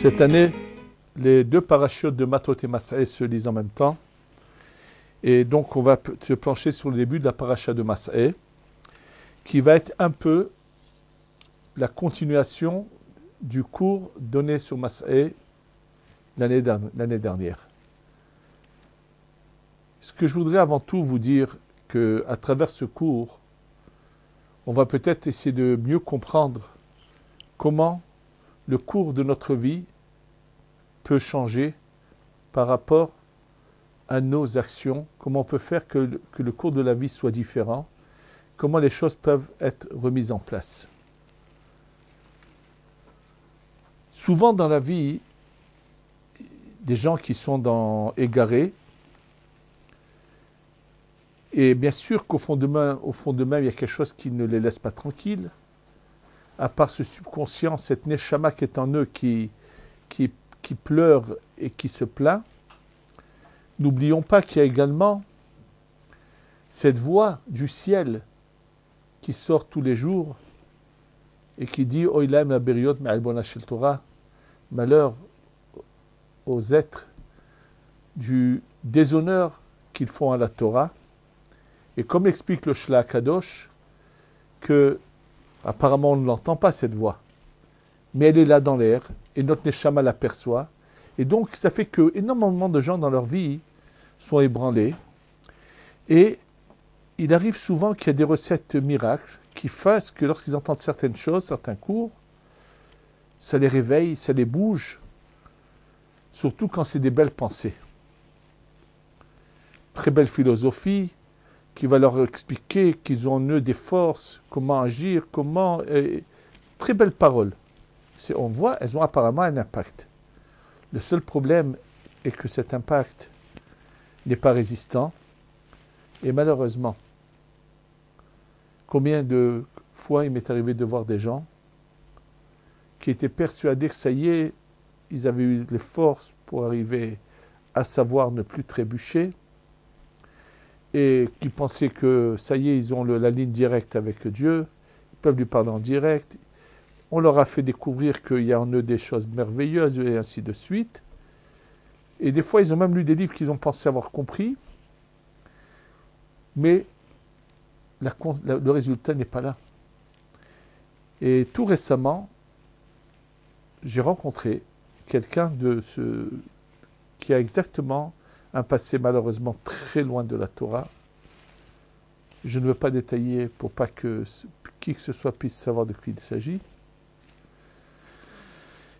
Cette année, les deux parachutes de Matot et Mas'eh se lisent en même temps. Et donc, on va se pencher sur le début de la paracha de Mas'eh, qui va être un peu la continuation du cours donné sur Mas'eh l'année dernière. Ce que je voudrais avant tout vous dire, qu'à travers ce cours, on va peut-être essayer de mieux comprendre comment le cours de notre vie peut changer par rapport à nos actions, comment on peut faire que le cours de la vie soit différent, comment les choses peuvent être remises en place. Souvent dans la vie, des gens qui sont égarés, et bien sûr qu'au fond d'eux-mêmes, il y a quelque chose qui ne les laisse pas tranquilles, à part ce subconscient, cette neshama qui est en eux, qui pleure et qui se plaint. N'oublions pas qu'il y a également cette voix du ciel qui sort tous les jours et qui dit Oilaim la beriot me'albona shel Torah, malheur aux êtres du déshonneur qu'ils font à la Torah. Et comme explique le Shla Kadosh, que apparemment on ne l'entend pas cette voix, mais elle est là dans l'air et notre neshama l'aperçoit. Et donc ça fait que énormément de gens dans leur vie sont ébranlés. Et il arrive souvent qu'il y a des recettes miracles qui fassent que lorsqu'ils entendent certaines choses, certains cours, ça les réveille, ça les bouge, surtout quand c'est des belles pensées. Très belle philosophie qui va leur expliquer qu'ils ont en eux des forces, comment agir, très belles paroles. On voit, elles ont apparemment un impact. Le seul problème est que cet impact n'est pas résistant. Et malheureusement, combien de fois il m'est arrivé de voir des gens qui étaient persuadés que ça y est, ils avaient eu les forces pour arriver à savoir ne plus trébucher, et qui pensaient que ça y est, ils ont la ligne directe avec Dieu, ils peuvent lui parler en direct. On leur a fait découvrir qu'il y a en eux des choses merveilleuses et ainsi de suite. Et des fois, ils ont même lu des livres qu'ils ont pensé avoir compris, mais le résultat n'est pas là. Et tout récemment, j'ai rencontré quelqu'un qui a exactement un passé malheureusement très loin de la Torah. Je ne veux pas détailler pour pas que qui que ce soit puisse savoir de qui il s'agit.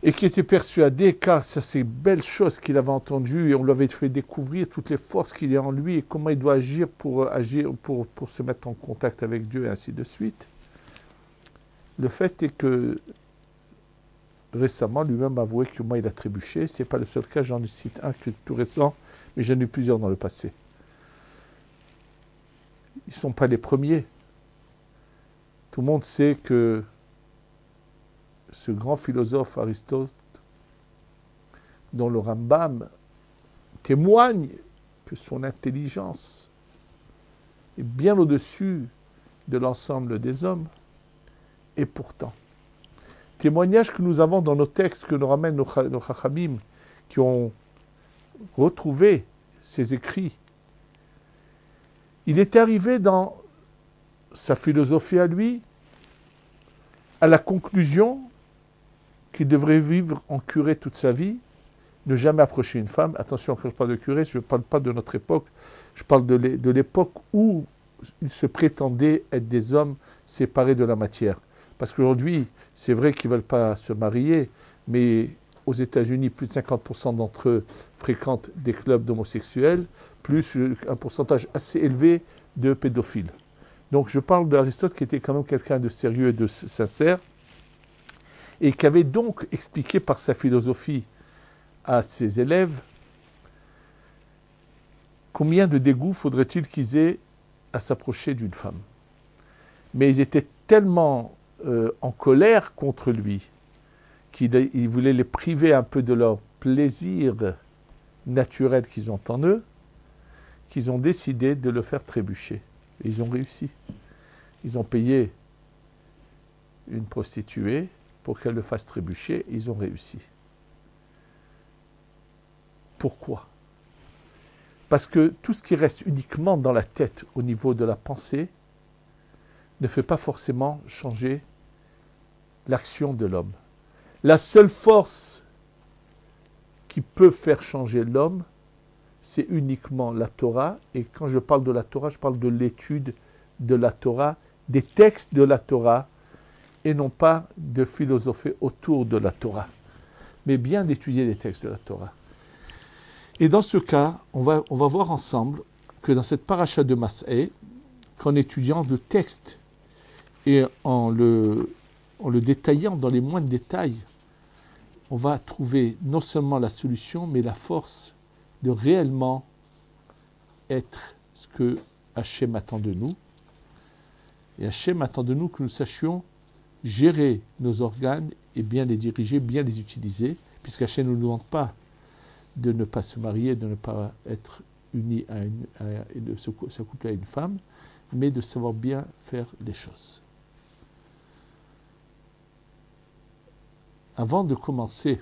Et qui était persuadé, car c'est ces belles choses qu'il avait entendues, et on lui avait fait découvrir toutes les forces qu'il y a en lui, et comment il doit agir pour se mettre en contact avec Dieu, et ainsi de suite. Le fait est que récemment, lui-même a avoué que moi, il a trébuché. Ce n'est pas le seul cas, j'en cite un qui est tout récent, mais j'en ai eu plusieurs dans le passé. Ils ne sont pas les premiers. Tout le monde sait que ce grand philosophe Aristote, dont le Rambam témoigne que son intelligence est bien au-dessus de l'ensemble des hommes, et pourtant, témoignage que nous avons dans nos textes, que nous ramènent nos chachamim, qui ont retrouvé ces écrits. Il est arrivé dans sa philosophie à lui, à la conclusion qu'il devrait vivre en curé toute sa vie, ne jamais approcher une femme. Attention, quand je parle de curé, je ne parle pas de notre époque, je parle de l'époque où ils se prétendaient être des hommes séparés de la matière. Parce qu'aujourd'hui, c'est vrai qu'ils ne veulent pas se marier, mais aux États-Unis, plus de 50% d'entre eux fréquentent des clubs d'homosexuels, plus un pourcentage assez élevé de pédophiles. Donc je parle d'Aristote qui était quand même quelqu'un de sérieux et de sincère, et qui avait donc expliqué par sa philosophie à ses élèves combien de dégoût faudrait-il qu'ils aient à s'approcher d'une femme. Mais ils étaient tellement en colère contre lui qu'il voulait les priver un peu de leur plaisir naturel qu'ils ont en eux, qu'ils ont décidé de le faire trébucher. Et ils ont réussi. Ils ont payé une prostituée pour qu'elle le fasse trébucher, et ils ont réussi. Pourquoi? Parce que tout ce qui reste uniquement dans la tête au niveau de la pensée ne fait pas forcément changer l'action de l'homme. La seule force qui peut faire changer l'homme, c'est uniquement la Torah. Et quand je parle de la Torah, je parle de l'étude de la Torah, des textes de la Torah, et non pas de philosopher autour de la Torah, mais bien d'étudier les textes de la Torah. Et dans ce cas, on va voir ensemble que dans cette paracha de Mas'eh, qu'en étudiant le texte et en le détaillant dans les moindres détails, on va trouver non seulement la solution, mais la force de réellement être ce que Hachem attend de nous. Et Hachem attend de nous que nous sachions gérer nos organes et bien les diriger, bien les utiliser, puisqu'Hachem ne nous demande pas de ne pas se marier, de ne pas être uni et de s'accoupler à une femme, mais de savoir bien faire les choses. Avant de commencer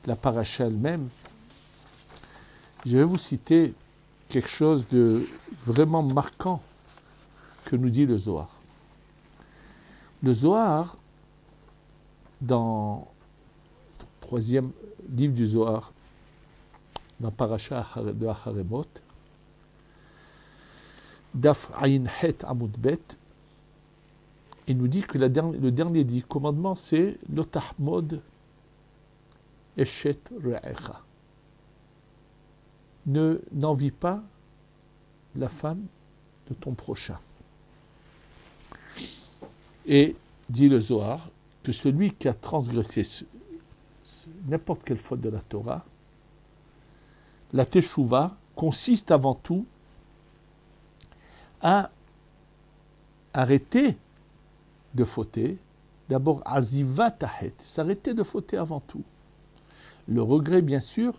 la paracha elle-même, je vais vous citer quelque chose de vraiment marquant que nous dit le Zohar. Le Zohar, dans le troisième livre du Zohar, dans paracha de Acharemot, Daf Ayin Het Amud Bet, il nous dit que le dernier dit commandement, c'est Lo tahmod eshet re'echa. N'envie pas la femme de ton prochain. Et dit le Zohar que celui qui a transgressé n'importe quelle faute de la Torah, la teshuva consiste avant tout à arrêter de fauter, d'abord aziva tahet, s'arrêter de fauter avant tout. Le regret, bien sûr,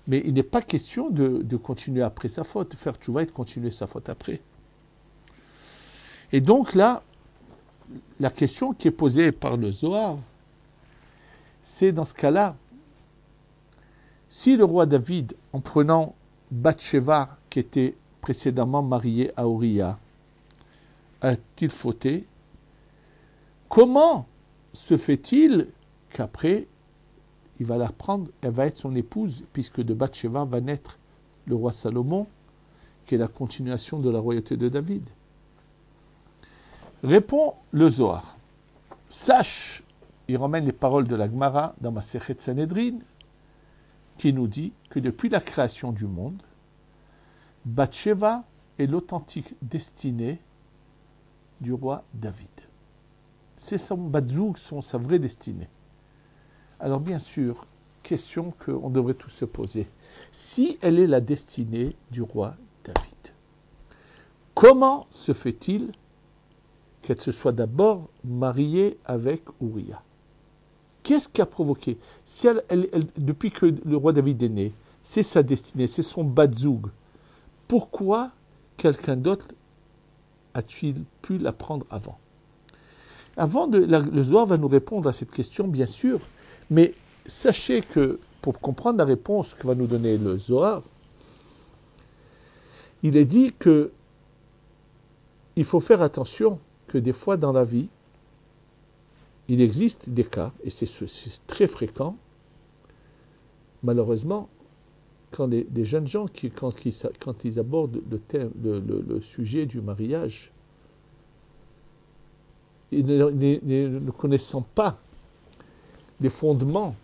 mais il n'est pas question de continuer après sa faute, de faire tchouva et de continuer sa faute après. Et donc là, la question qui est posée par le Zohar, c'est dans ce cas-là, si le roi David, en prenant Bathsheba, qui était précédemment mariée à Uriah, a-t-il fauté? Comment se fait-il qu'après, il va la prendre, elle va être son épouse, puisque de Bathsheba va naître le roi Salomon, qui est la continuation de la royauté de David? Répond le Zohar. Sache, il ramène les paroles de la Gemara dans Masechet Sanhedrin, qui nous dit que depuis la création du monde, Bathsheba est l'authentique destinée du roi David. C'est son Batzoug, sa vraie destinée. Alors bien sûr, question qu'on devrait tous se poser. Si elle est la destinée du roi David, comment se fait-il qu'elle se soit d'abord mariée avec Uriah? Qu'est-ce qui a provoqué? Si depuis que le roi David est né, c'est sa destinée, c'est son Batzoug, pourquoi quelqu'un d'autre a-t-il pu la prendre avant? Le Zohar va nous répondre à cette question, bien sûr, mais sachez que pour comprendre la réponse que va nous donner le Zohar, il est dit que il faut faire attention que des fois dans la vie, il existe des cas, et c'est très fréquent, malheureusement, quand les jeunes gens, quand ils abordent le sujet du mariage, ne connaissant pas les fondements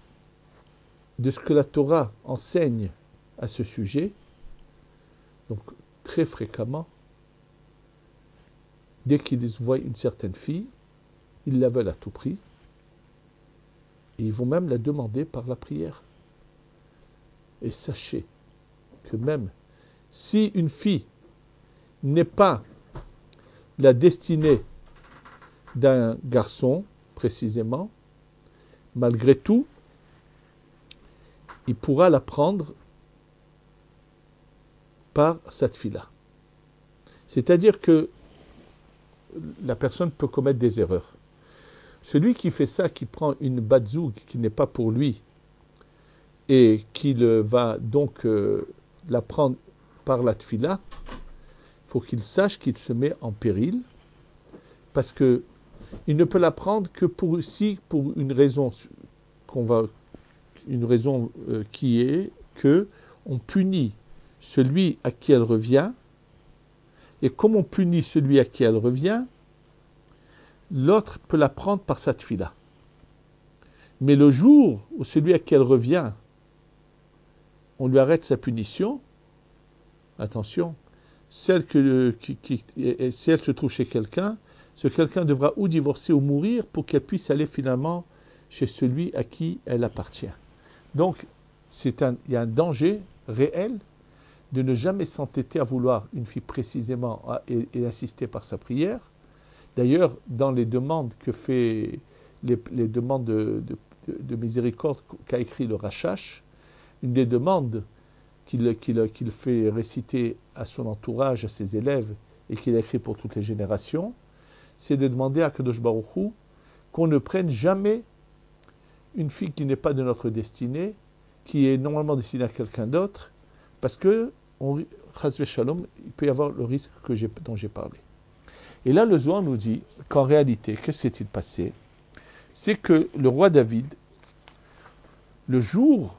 de ce que la Torah enseigne à ce sujet, donc très fréquemment, dès qu'ils voient une certaine fille, ils la veulent à tout prix, et ils vont même la demander par la prière. Et sachez que même si une fille n'est pas la destinée d'un garçon, précisément, malgré tout, il pourra la prendre par cette fille-là. C'est-à-dire que la personne peut commettre des erreurs. Celui qui fait ça, qui prend une batzoug qui n'est pas pour lui, et qu'il va donc la prendre par la tfila, il faut qu'il sache qu'il se met en péril, parce que il ne peut la prendre que pour une raison qui est que on punit celui à qui elle revient, et comme on punit celui à qui elle revient, l'autre peut la prendre par sa tfila. Mais le jour où celui à qui elle revient, on lui arrête sa punition, attention, si elle se trouve chez quelqu'un, ce quelqu'un devra ou divorcer ou mourir pour qu'elle puisse aller finalement chez celui à qui elle appartient. Donc, il y a un danger réel de ne jamais s'entêter à vouloir une fille précisément et assister par sa prière. D'ailleurs, dans les demandes que fait les demandes de miséricorde qu'a écrit le Rashash, une des demandes qu'il fait réciter à son entourage, à ses élèves, et qu'il a écrit pour toutes les générations, c'est de demander à Kadosh Baruch Hu qu'on ne prenne jamais une fille qui n'est pas de notre destinée, qui est normalement destinée à quelqu'un d'autre, parce que, chas v'shalom, il peut y avoir le risque dont j'ai parlé. Et là, le Zohar nous dit qu'en réalité, que s'est-il passé? C'est que le roi David, le jour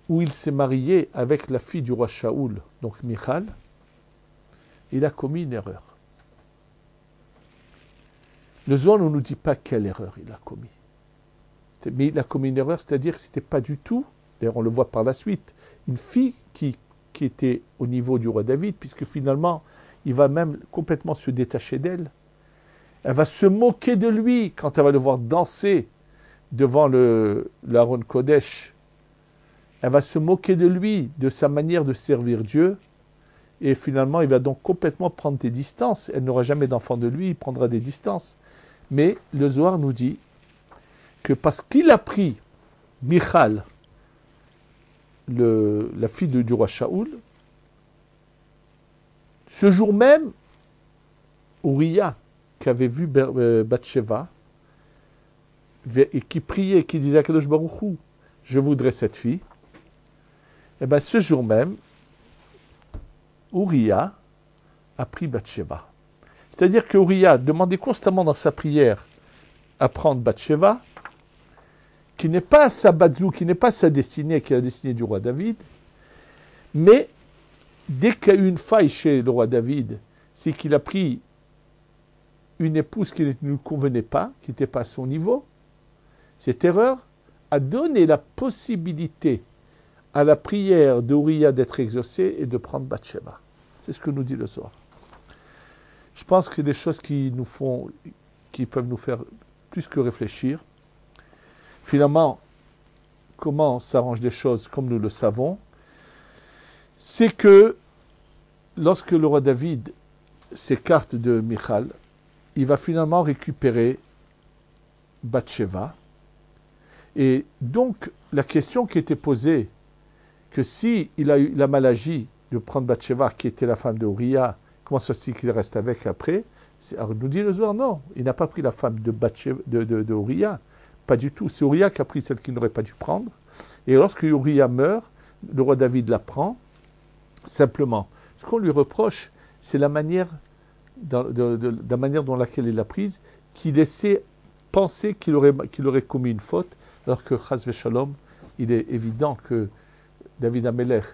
où il s'est marié avec la fille du roi Shaoul, donc Michal, il a commis une erreur. Le Zohar ne nous dit pas quelle erreur il a commis. Mais il a commis une erreur, c'est-à-dire que ce n'était pas du tout, d'ailleurs on le voit par la suite, une fille qui était au niveau du roi David, puisque finalement, il va même complètement se détacher d'elle. Elle va se moquer de lui quand elle va le voir danser devant l'Aaron Kodesh. Elle va se moquer de lui, de sa manière de servir Dieu. Et finalement, il va donc complètement prendre des distances. Elle n'aura jamais d'enfant de lui, il prendra des distances. Mais le Zohar nous dit que parce qu'il a pris Michal, la fille du roi Shaoul, ce jour même, Uriah, qui avait vu Bathsheba, et qui priait, qui disait à Kadosh Baruch Hu, je voudrais cette fille, et bien ce jour même, Uriah a pris Bathsheba. C'est-à-dire que Uriah demandait constamment dans sa prière à prendre Bathsheba, qui n'est pas sa Batzou, qui n'est pas sa destinée, qui est la destinée du roi David, mais dès qu'il y a eu une faille chez le roi David, c'est qu'il a pris une épouse qui ne lui convenait pas, qui n'était pas à son niveau. Cette erreur a donné la possibilité à la prière d'Uriah d'être exaucée et de prendre Bathsheba. C'est ce que nous dit le Zohar. Je pense que c'est des choses qui peuvent nous faire plus que réfléchir. Finalement, comment s'arrangent les choses comme nous le savons, c'est que lorsque le roi David s'écarte de Michal, il va finalement récupérer Bathsheba. Et donc, la question qui était posée, que si il a eu la mal agi de prendre Bathsheba, qui était la femme de Uriah, comment ça se fait qu'il reste avec après? Alors, nous dit le Zohar, non, il n'a pas pris la femme de Uriah, pas du tout. C'est Uriah qui a pris celle qu'il n'aurait pas dû prendre. Et lorsque Uriah meurt, le roi David la prend, simplement. Ce qu'on lui reproche, c'est la manière dont laquelle il l'a prise, qui laissait penser qu'il aurait commis une faute, alors que chas v'shalom, il est évident que David Amelech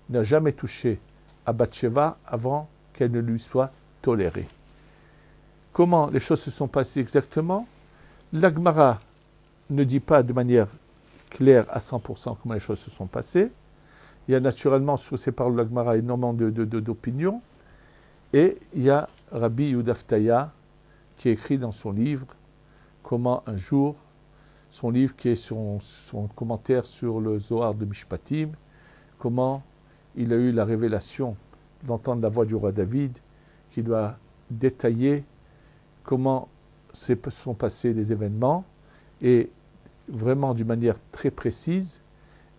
n'a jamais touché à Bathsheba avant qu'elle ne lui soit tolérée. Comment les choses se sont passées exactement? La Gemara ne dit pas de manière claire à 100% comment les choses se sont passées. Il y a naturellement sur ces paroles de la Gemara énormément d'opinions. Et il y a Rabbi Yehuda Ftaya qui écrit dans son livre comment un jour, son livre qui est son commentaire sur le Zohar de Mishpatim, comment il a eu la révélation d'entendre la voix du roi David, qui doit détailler comment se sont passés les événements, et vraiment d'une manière très précise,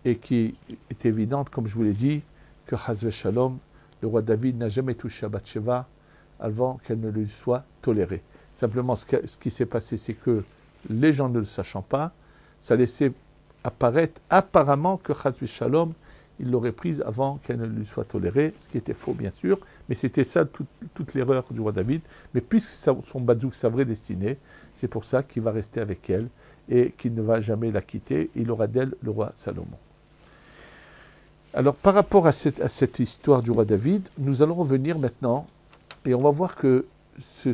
et qui est évidente, comme je vous l'ai dit, que chas v'shalom, le roi David n'a jamais touché à Bathsheba avant qu'elle ne lui soit tolérée. Simplement, ce qui s'est passé, c'est que les gens ne le sachant pas, ça laissait apparaître apparemment que Chas Shalom, il l'aurait prise avant qu'elle ne lui soit tolérée, ce qui était faux bien sûr, mais c'était ça toute l'erreur du roi David. Mais puisque son Badzouk, sa vraie destinée, c'est pour ça qu'il va rester avec elle et qu'il ne va jamais la quitter. Il aura d'elle le roi Salomon. Alors par rapport à cette histoire du roi David, nous allons revenir maintenant et on va voir que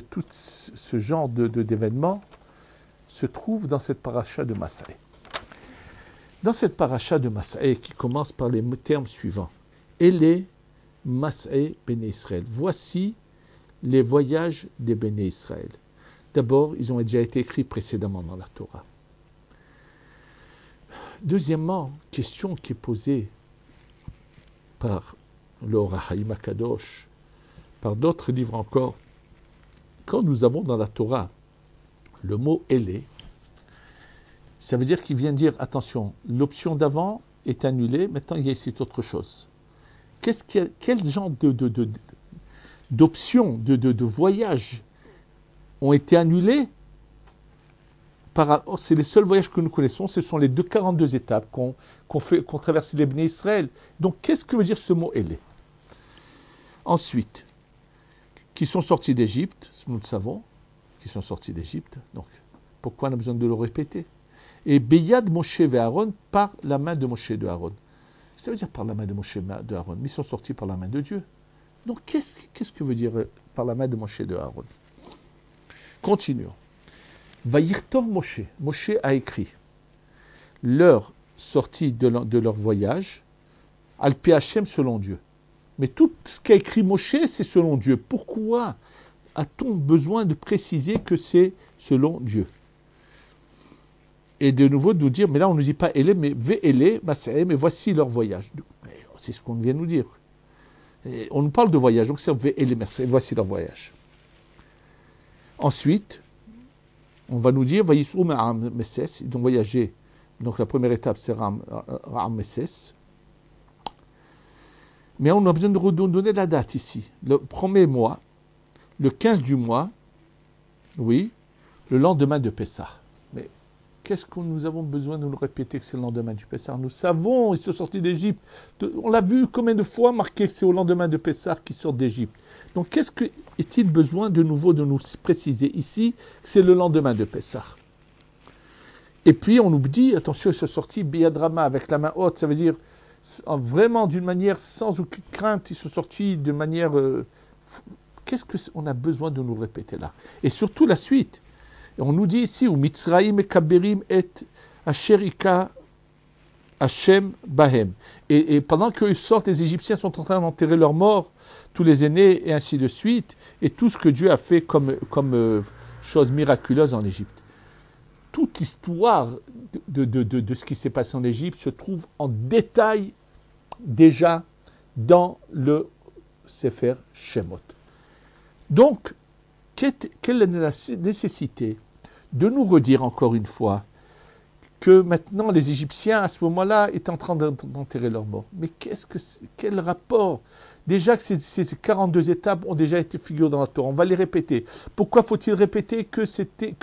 tout ce genre d'événements se trouve dans cette paracha de Massaï. Dans cette paracha de Massaï qui commence par les termes suivants. Elé Massaï Béné Israël. Voici les voyages des Béné Israël. D'abord, ils ont déjà été écrits précédemment dans la Torah. Deuxièmement, question qui est posée par l'Or HaChaim HaKadosh, par d'autres livres encore. Quand nous avons dans la Torah le mot Elé, ça veut dire qu'il vient dire, attention, l'option d'avant est annulée, maintenant il y a ici autre chose. Quel genre d'options, de voyages ont été annulés? C'est les seuls voyages que nous connaissons, ce sont les 42 étapes qu'ont traversé les Bnei Israël. Donc qu'est-ce que veut dire ce mot Elé? Ensuite, qui sont sortis d'Égypte, nous le savons, qui sont sortis d'Égypte, donc pourquoi on a besoin de le répéter? Et Beyad Moshe et Aaron, par la main de Moshe et de Aaron. Ça veut dire par la main de Moshe et de Aaron, mais ils sont sortis par la main de Dieu. Donc qu'est-ce que veut dire par la main de Moshe et de Aaron? Continuons. Vayirtov Moshe. Moshe a écrit leur sortie de leur voyage, Al-Pi Hashem selon Dieu. Mais tout ce qu'a écrit Moshe, c'est selon Dieu. Pourquoi a-t-on besoin de préciser que c'est selon Dieu? Et de nouveau de nous dire, mais là on ne nous dit pas Elé, mais Ve'elé, Mas'é, mais voici leur voyage. C'est ce qu'on vient de nous dire. Et on nous parle de voyage, donc c'est Ve'elé, Mas'é, voici leur voyage. Ensuite, on va nous dire, Vayisou Ma'am Messes, ils ont voyagé. Donc la première étape, c'est Ra'am Messes. Mais on a besoin de redonner la date ici. Le premier mois, le 15 du mois, oui, le lendemain de Pessah. Mais qu'est-ce que nous avons besoin de nous répéter que c'est le lendemain du Pessah? Nous savons, ils sont sortis d'Égypte. On l'a vu combien de fois marqué que c'est au lendemain de Pessah qu'ils sortent d'Égypte. Donc qu'est-ce qu'il besoin de nouveau de nous préciser ici que c'est le lendemain de Pessah? Et puis on nous dit, attention, ils sont sortis biadrama avec la main haute, ça veut dire vraiment d'une manière sans aucune crainte, ils sont sortis de manière... qu'est-ce qu'on a besoin de nous répéter là? Et surtout la suite. Et on nous dit ici, ou Mitzraïm et Kaberim et Asherika Hashem Bahem. Et pendant qu'eux sortent, les Égyptiens sont en train d'enterrer leurs morts, tous les aînés, et ainsi de suite, et tout ce que Dieu a fait comme chose miraculeuse en Égypte. Toute l'histoire de ce qui s'est passé en Égypte se trouve en détail déjà dans le Sefer Shemot. Donc, quelle est la nécessité de nous redire encore une fois que maintenant les Égyptiens à ce moment-là étaient en train d'enterrer leurs morts? Mais quel rapport? Déjà que ces 42 étapes ont déjà été figurées dans la Torah, on va les répéter. Pourquoi faut-il répéter que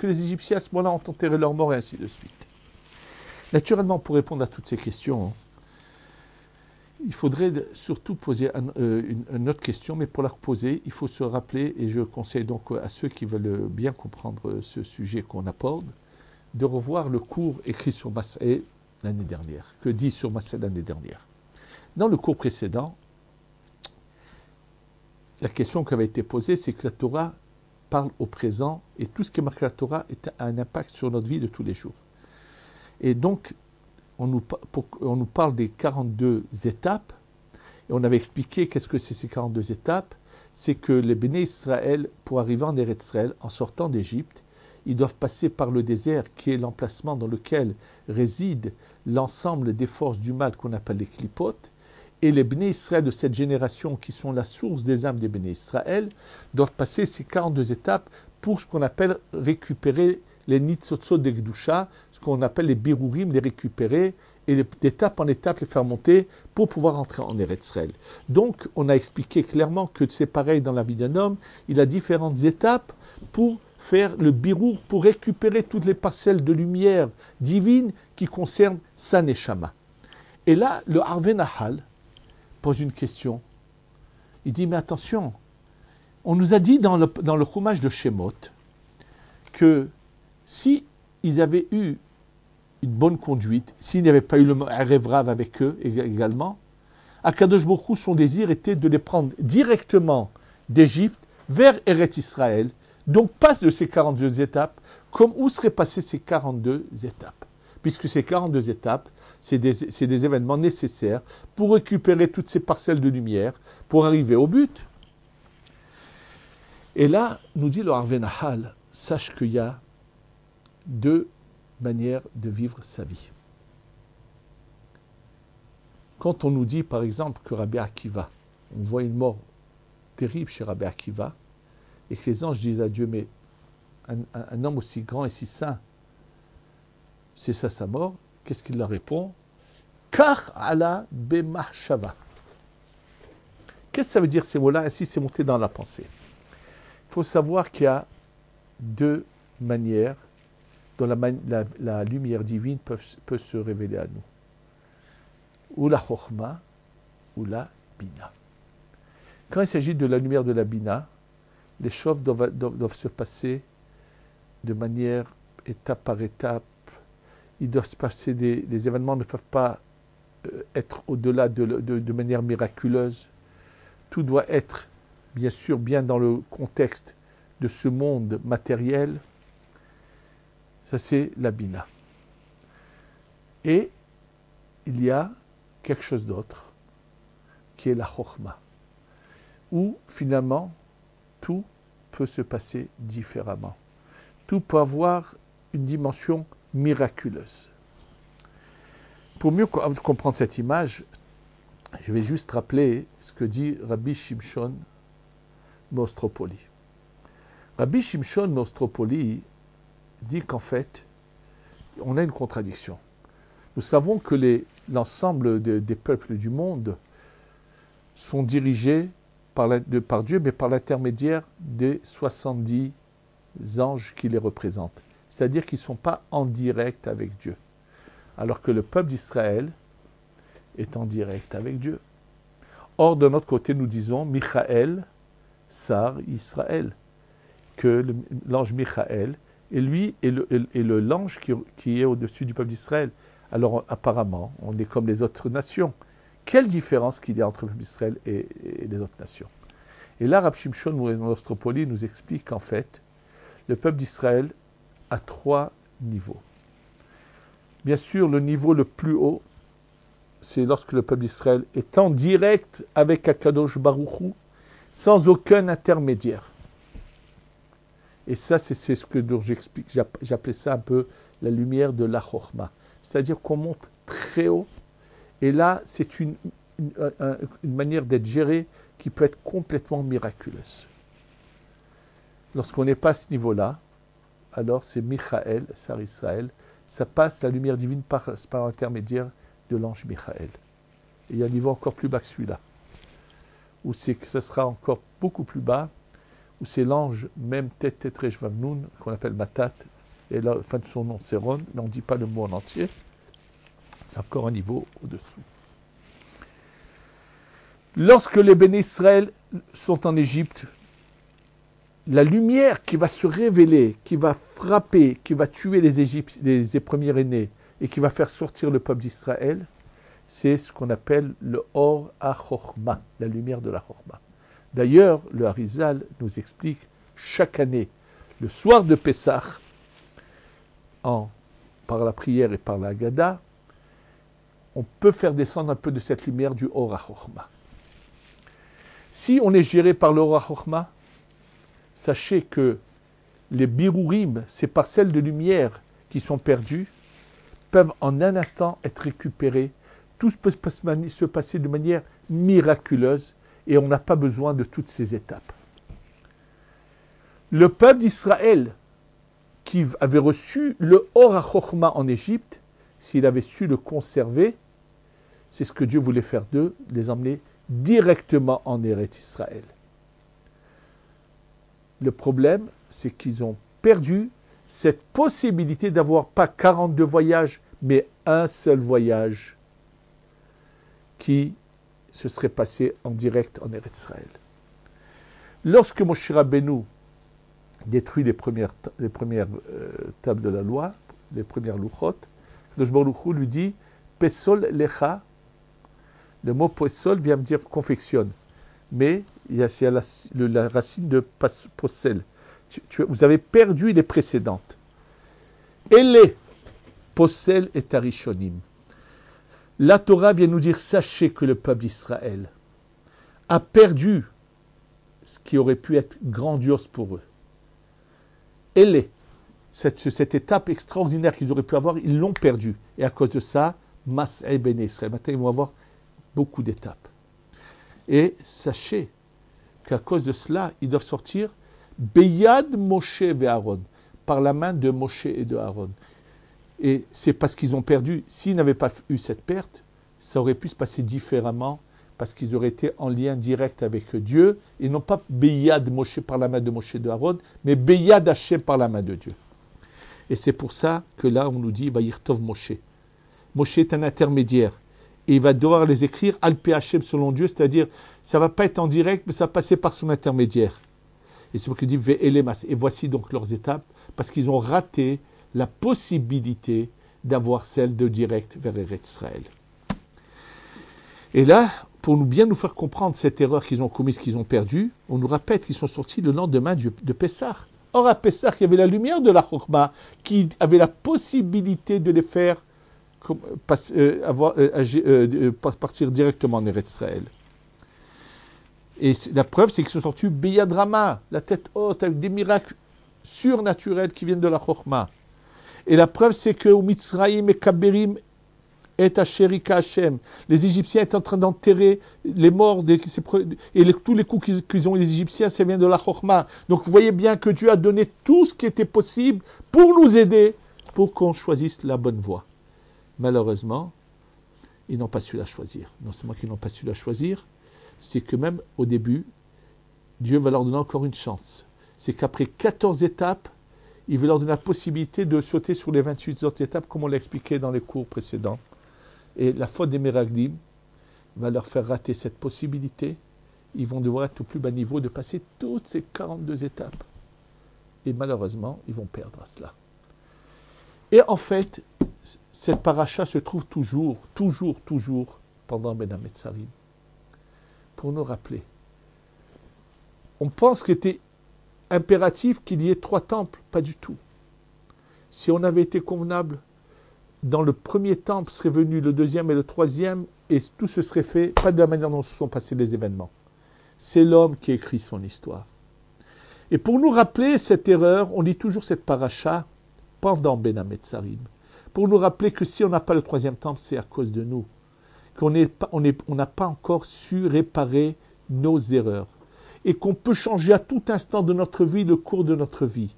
les Égyptiens à ce moment-là ont enterré leurs morts et ainsi de suite? Naturellement, pour répondre à toutes ces questions, il faudrait surtout poser une autre question, mais pour la poser, il faut se rappeler, et je conseille donc à ceux qui veulent bien comprendre ce sujet qu'on aborde, de revoir le cours écrit sur Massaï l'année dernière, que dit sur Massaï l'année dernière. Dans le cours précédent, la question qui avait été posée, c'est que la Torah parle au présent, et tout ce qui est marqué la Torah a un impact sur notre vie de tous les jours. Et donc, on nous parle des 42 étapes, et on avait expliqué qu'est-ce que c'est ces 42 étapes. C'est que les Béné Israël, pour arriver en Eretz Israël, en sortant d'Égypte, ils doivent passer par le désert, qui est l'emplacement dans lequel réside l'ensemble des forces du mal qu'on appelle les clipotes. Et les Béné Israël de cette génération, qui sont la source des âmes des Béné Israël, doivent passer ces 42 étapes pour ce qu'on appelle récupérer les nitzotzot de Gdusha, ce qu'on appelle les birurim, les récupérer, et d'étape en étape les faire monter pour pouvoir entrer en Eretz Israël. Donc, on a expliqué clairement que c'est pareil dans la vie d'un homme, il a différentes étapes pour faire le birour pour récupérer toutes les parcelles de lumière divine qui concernent sa neshama. Et là, le Harvey Nahal pose une question. Il dit, mais attention, on nous a dit dans le Chumash de Shemot que si ils avaient eu une bonne conduite, s'il n'y avait pas eu le Erev Rav avec eux également, Akadosh Baruch Hu, son désir était de les prendre directement d'Égypte vers Eretz Israël, donc pas de ces 42 étapes, comme où seraient passées ces 42 étapes. Puisque ces 42 étapes, c'est des événements nécessaires pour récupérer toutes ces parcelles de lumière, pour arriver au but. Et là, nous dit le Harvey Nahal, sache qu'il y a deux manières de vivre sa vie. Quand on nous dit, par exemple, que Rabbi Akiva, on voit une mort terrible chez Rabbi Akiva, et que les anges disent à Dieu, mais un homme aussi grand et si saint, c'est ça sa mort, qu'est-ce qu'il leur répond? Kar ala bemachshava. Qu'est-ce que ça veut dire ces mots-là? Ainsi, c'est monté dans la pensée. Il faut savoir qu'il y a deux manières dont la lumière divine peut se révéler à nous. Ou la chokhma, ou la bina. Quand il s'agit de la lumière de la bina, les choses doivent se passer de manière étape par étape. Ils doivent se passer, les événements ne peuvent pas être au-delà de manière miraculeuse. Tout doit être, bien sûr, bien dans le contexte de ce monde matériel. Ça, c'est la bina. Et il y a quelque chose d'autre, qui est la chokhma, où finalement, tout peut se passer différemment. Tout peut avoir une dimension miraculeuse. Pour mieux comprendre cette image, je vais juste rappeler ce que dit Rabbi Shimshon Mostropoli. Rabbi Shimshon Mostropoli dit qu'en fait, on a une contradiction. Nous savons que l'ensemble des peuples du monde sont dirigés par Dieu, mais par l'intermédiaire des 70 anges qui les représentent. C'est-à-dire qu'ils ne sont pas en direct avec Dieu. Alors que le peuple d'Israël est en direct avec Dieu. Or, de notre côté, nous disons Michael, Sar Israël, que l'ange Michael, et lui est l'ange qui est au-dessus du peuple d'Israël. Alors, apparemment, on est comme les autres nations. Quelle différence qu'il y a entre le peuple d'Israël et les autres nations? Et là, Rabbi Shimshon Mostropoli nous explique qu'en fait, le peuple d'Israël a 3 niveaux. Bien sûr, le niveau le plus haut, c'est lorsque le peuple d'Israël est en direct avec Akadosh Baruch Hu, sans aucun intermédiaire. Et ça, c'est ce que j'explique. J'appelais ça un peu la lumière de la Chokhma. C'est-à-dire qu'on monte très haut. Et là, c'est une manière d'être géré qui peut être complètement miraculeuse. Lorsqu'on n'est pas à ce niveau-là, alors c'est Michael, Sar Israël, ça passe la lumière divine par l'intermédiaire de l'ange Michael. Et il y a un niveau encore plus bas que celui-là, où ça sera encore beaucoup plus bas, où c'est l'ange même Tetretrej Vavnoun, qu'on appelle Matat, et la fin de son nom c'est Ron, mais on ne dit pas le mot en entier, c'est encore un niveau au-dessous. Lorsque les béné Israël sont en Égypte, la lumière qui va se révéler, qui va frapper, qui va tuer les premiers-nés et qui va faire sortir le peuple d'Israël, c'est ce qu'on appelle le Or HaChokhma, la lumière de la Chokhma. D'ailleurs, le Harizal nous explique chaque année, le soir de Pessah, par la prière et par la Haggadah, on peut faire descendre un peu de cette lumière du Or HaChokhma. Si on est géré par le Or HaChokhma, sachez que les birourim, ces parcelles de lumière qui sont perdues, peuvent en un instant être récupérées. Tout peut se passer de manière miraculeuse et on n'a pas besoin de toutes ces étapes. Le peuple d'Israël, qui avait reçu le Or HaChokhma en Égypte, s'il avait su le conserver, c'est ce que Dieu voulait faire d'eux, les emmener directement en Eretz Israël. Le problème, c'est qu'ils n'ont perdu cette possibilité d'avoir pas 42 voyages, mais un seul voyage qui se serait passé en direct en Eretz Israël. Lorsque Moshe Rabbeinu détruit les premières tables de la loi, les premières louchot, Kadosh Baruch Hu lui dit Pesol lecha. Le mot pesol vient me dire confectionne, mais c'est la racine de posel. Vous avez perdu les précédentes. Et les posel et tarishonim. La Torah vient nous dire sachez que le peuple d'Israël a perdu ce qui aurait pu être grandiose pour eux. Et cette étape extraordinaire qu'ils auraient pu avoir, ils l'ont perdue. Et à cause de ça, Mas'e ben Israël. Maintenant, ils vont avoir beaucoup d'étapes. Et sachez qu'à cause de cela, ils doivent sortir Beyad Moshe et Aaron, par la main de Moshe et de Aaron. Et c'est parce qu'ils ont perdu. S'ils n'avaient pas eu cette perte, ça aurait pu se passer différemment, parce qu'ils auraient été en lien direct avec Dieu, et non pas Beyad Moshe par la main de Moshe et de Aaron, mais Beyad Hashem par la main de Dieu. Et c'est pour ça que là, on nous dit Vayirtov Moshe. Moshe est un intermédiaire. Et il va devoir les écrire Al-Pi Hashem selon Dieu, c'est-à-dire, ça ne va pas être en direct, mais ça va passer par son intermédiaire. Et c'est pour qu'il dit Ve'elemas. Et voici donc leurs étapes, parce qu'ils ont raté la possibilité d'avoir celle de direct vers Eretz Israël. Et là, pour bien nous faire comprendre cette erreur qu'ils ont commise, qu'ils ont perdue, on nous rappelle qu'ils sont sortis le lendemain de Pessah. Or, à Pessah, il y avait la lumière de la Chokhmah qui avait la possibilité de les faire partir directement en Eretz Israël. Et la preuve, c'est qu'ils sont sortis Beyad Rama, la tête haute, avec des miracles surnaturels qui viennent de la Chokhmah. Et la preuve, c'est que au Mitzrayim et Kaberim et Asherika Hashem, les Égyptiens étaient en train d'enterrer les morts, tous les coups qu'ils ont eu les Égyptiens, ça vient de la Chokhmah. Donc vous voyez bien que Dieu a donné tout ce qui était possible pour nous aider, pour qu'on choisisse la bonne voie. Malheureusement, ils n'ont pas su la choisir. Non seulement qu'ils n'ont pas su la choisir, c'est que même au début, Dieu va leur donner encore une chance. C'est qu'après 14 étapes, il veut leur donner la possibilité de sauter sur les 28 autres étapes, comme on l'a expliqué dans les cours précédents. Et la faute des Meraglim va leur faire rater cette possibilité. Ils vont devoir être au plus bas niveau de passer toutes ces 42 étapes. Et malheureusement, ils vont perdre à cela. Et en fait, cette paracha se trouve toujours pendant Ben Hametzarim. Pour nous rappeler. On pense qu'il était impératif qu'il y ait 3 temples, pas du tout. Si on avait été convenable, dans le premier temple serait venu le deuxième et le troisième, et tout se serait fait, pas de la manière dont se sont passés les événements. C'est l'homme qui écrit son histoire. Et pour nous rappeler cette erreur, on lit toujours cette paracha pendant Ben Hametzarim. Pour nous rappeler que si on n'a pas le troisième temple, c'est à cause de nous. On n'a pas encore su réparer nos erreurs. Et qu'on peut changer à tout instant de notre vie le cours de notre vie.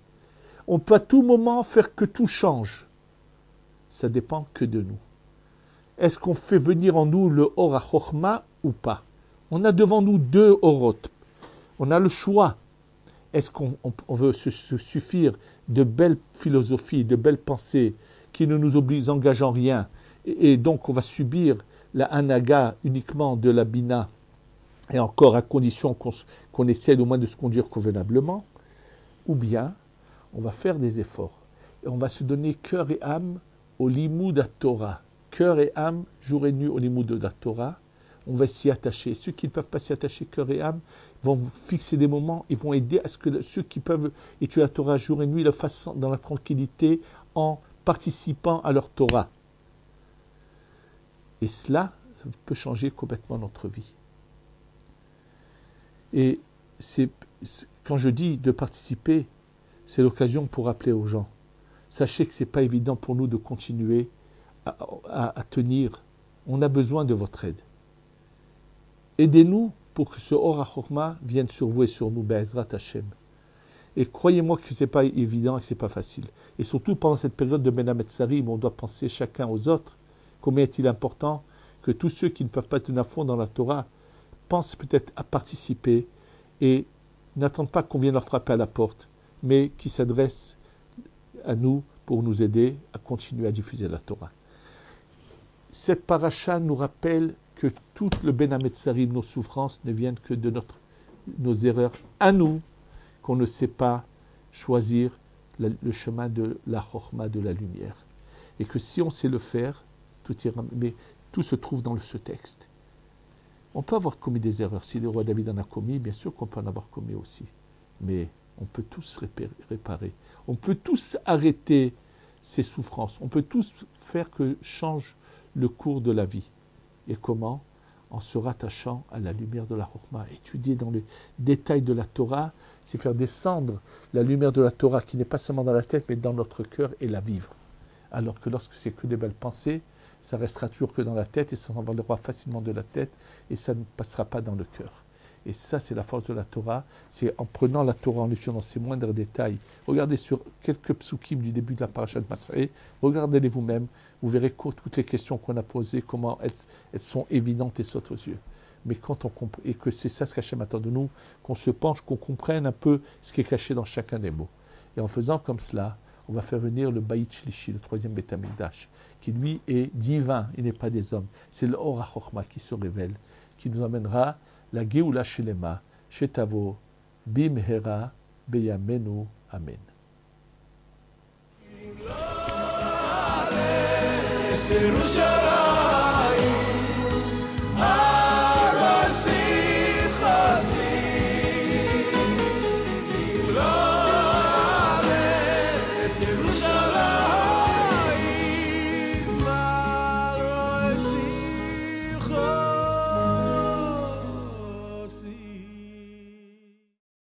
On peut à tout moment faire que tout change. Ça dépend que de nous. Est-ce qu'on fait venir en nous le Or HaChokhmah ou pas? On a devant nous 2 Orot. On a le choix. Est-ce qu'on veut se suffire de belles philosophies, de belles pensées qui ne nous engagent en rien, et donc on va subir la Hanaga uniquement de la Bina, et encore à condition qu'on essaie au moins de se conduire convenablement, ou bien on va faire des efforts, et on va se donner cœur et âme au Limoud Torah, cœur et âme, jour et nuit au Limoud de la Torah, on va s'y attacher. Ceux qui ne peuvent pas s'y attacher cœur et âme vont fixer des moments, ils vont aider à ce que ceux qui peuvent étudier la Torah jour et nuit le fassent dans la tranquillité en participant à leur Torah. Et cela peut changer complètement notre vie. Et quand je dis de participer, c'est l'occasion pour rappeler aux gens. Sachez que ce n'est pas évident pour nous de continuer à tenir. On a besoin de votre aide. Aidez-nous pour que ce Or HaChokhmah vienne sur vous et sur nous, Be'ezrat Hashem. Et croyez-moi que ce n'est pas évident et que ce n'est pas facile. Et surtout pendant cette période de Ben Hametzarim, on doit penser chacun aux autres. Combien est-il important que tous ceux qui ne peuvent pas se donner à fond dans la Torah pensent peut-être à participer et n'attendent pas qu'on vienne leur frapper à la porte, mais qui s'adresse à nous pour nous aider à continuer à diffuser la Torah. Cette paracha nous rappelle que tout le Ben Hametzarim, nos souffrances, ne viennent que de nos erreurs à nous, qu'on ne sait pas choisir le chemin de la chorma, de la lumière. Et que si on sait le faire, tout ira, mais tout se trouve dans ce texte. On peut avoir commis des erreurs. Si le roi David en a commis, bien sûr qu'on peut en avoir commis aussi. Mais on peut tous réparer. On peut tous arrêter ces souffrances. On peut tous faire que change le cours de la vie. Et comment? En se rattachant à la lumière de la Chorma. Étudier dans les détails de la Torah, c'est faire descendre la lumière de la Torah qui n'est pas seulement dans la tête, mais dans notre cœur et la vivre. Alors que lorsque c'est que des belles pensées, ça restera toujours que dans la tête et ça s'envolera facilement de la tête et ça ne passera pas dans le cœur. Et ça, c'est la force de la Torah. C'est en prenant la Torah, en étudiant dans ses moindres détails. Regardez sur quelques psukim du début de la paracha de Masré. Regardez-les vous-même. Vous verrez toutes les questions qu'on a posées, comment elles sont évidentes et sautent aux yeux. Mais quand on comprend, et que c'est ça ce qu'Hachem attend de nous, qu'on se penche, qu'on comprenne un peu ce qui est caché dans chacun des mots. Et en faisant comme cela, on va faire venir le Bayit Shlishi, le troisième Beth Amikdash, qui lui est divin, il n'est pas des hommes. C'est le Or HaChochma qui se révèle, qui nous amènera la Geoula Shelema, Shetavo, Bimhera, Beyamenu, Amen. Yerushalayim